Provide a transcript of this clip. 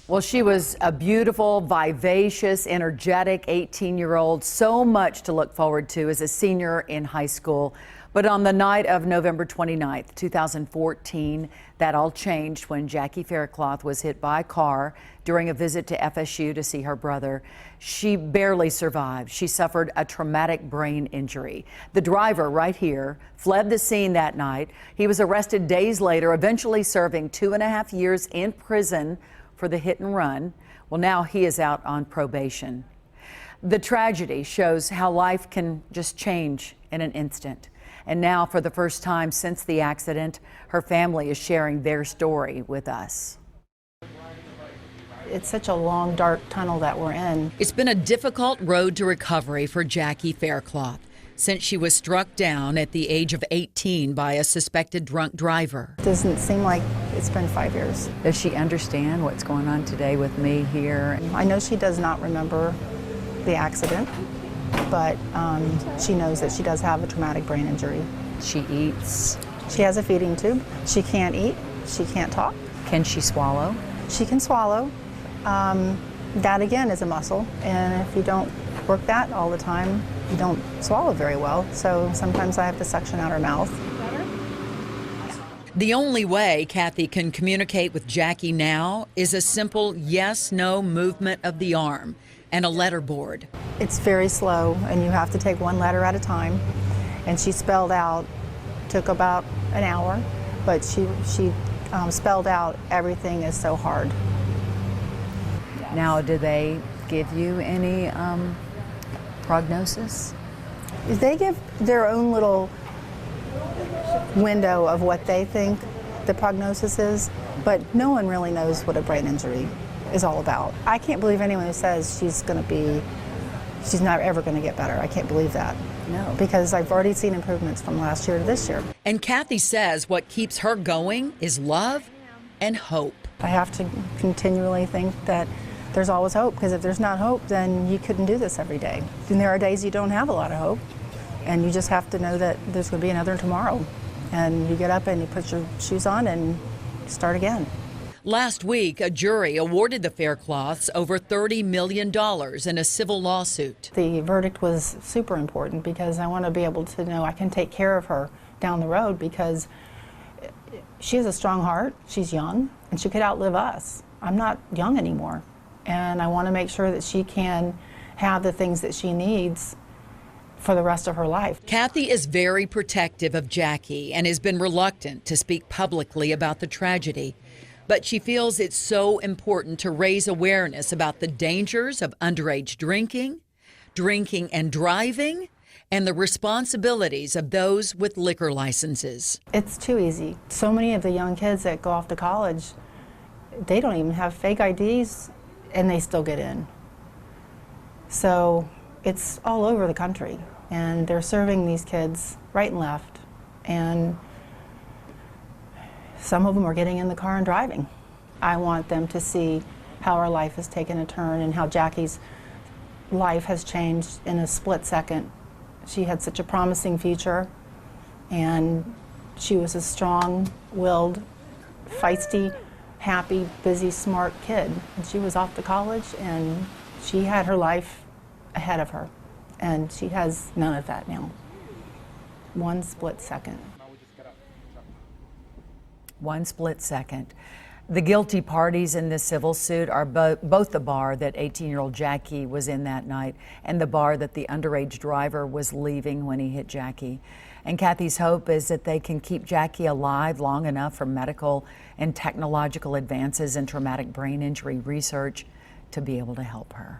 Well, she was a beautiful, vivacious, energetic 18-year-old. So much to look forward to as a senior in high school. But on the night of November 29th, 2014, that all changed when Jackie Faircloth was hit by a car during a visit to FSU to see her brother. She barely survived. She suffered a traumatic brain injury. The driver, right here, fled the scene that night. He was arrested days later, eventually serving 2.5 years in prison for the hit and run. Well, now he is out on probation. The tragedy shows how life can just change in an instant. And now, for the first time since the accident, her family is sharing their story with us. It's such a long, dark tunnel that we're in. It's been a difficult road to recovery for Jackie Faircloth since she was struck down at the age of 18 by a suspected drunk driver. It doesn't seem like it's been 5 years. Does she understand what's going on today with me here? I know she does not remember the accident, but she knows that she does have a traumatic brain injury. She eats. She has a feeding tube. She can't eat. She can't talk. Can she swallow? She can swallow. That again is a muscle, and if you don't work that all the time, you don't swallow very well. So sometimes I have to suction out her mouth. The only way Kathy can communicate with Jackie now is a simple yes-no movement of the arm and a letter board. It's very slow, and you have to take one letter at a time. And she spelled out, took about an hour, but she spelled out everything is so hard. Now, do they give you any prognosis? They give their own little window of what they think the prognosis is, but no one really knows what a brain injury is all about. I can't believe anyone who says she's not ever going to get better. I can't believe that. No. Because I've already seen improvements from last year to this year. And Kathy says what keeps her going is love and hope. I have to continually think that there's always hope, because if there's not hope, then you couldn't do this every day. And there are days you don't have a lot of hope, and you just have to know that there's going to be another tomorrow. And you get up and you put your shoes on and start again. Last week, a jury awarded the Faircloths over $30 million in a civil lawsuit. The verdict was super important because I want to be able to know I can take care of her down the road, because she has a strong heart, she's young, and she could outlive us. I'm not young anymore, and I want to make sure that she can have the things that she needs for the rest of her life. Kathy is very protective of Jackie and has been reluctant to speak publicly about the tragedy. But she feels it's so important to raise awareness about the dangers of underage drinking and driving, and the responsibilities of those with liquor licenses. It's too easy. So many of the young kids that go off to college, they don't even have fake IDs, and they still get in. So it's all over the country, and they're serving these kids right and left. And some of them are getting in the car and driving. I want them to see how our life has taken a turn and how Jackie's life has changed in a split second. She had such a promising future, and she was a strong-willed, feisty, happy, busy, smart kid. And she was off to college, and she had her life ahead of her, and she has none of that now. One split second. One split second. The guilty parties in this civil suit are both the bar that 18-year-old Jackie was in that night and the bar that the underage driver was leaving when he hit Jackie. And Kathy's hope is that they can keep Jackie alive long enough for medical and technological advances in traumatic brain injury research to be able to help her.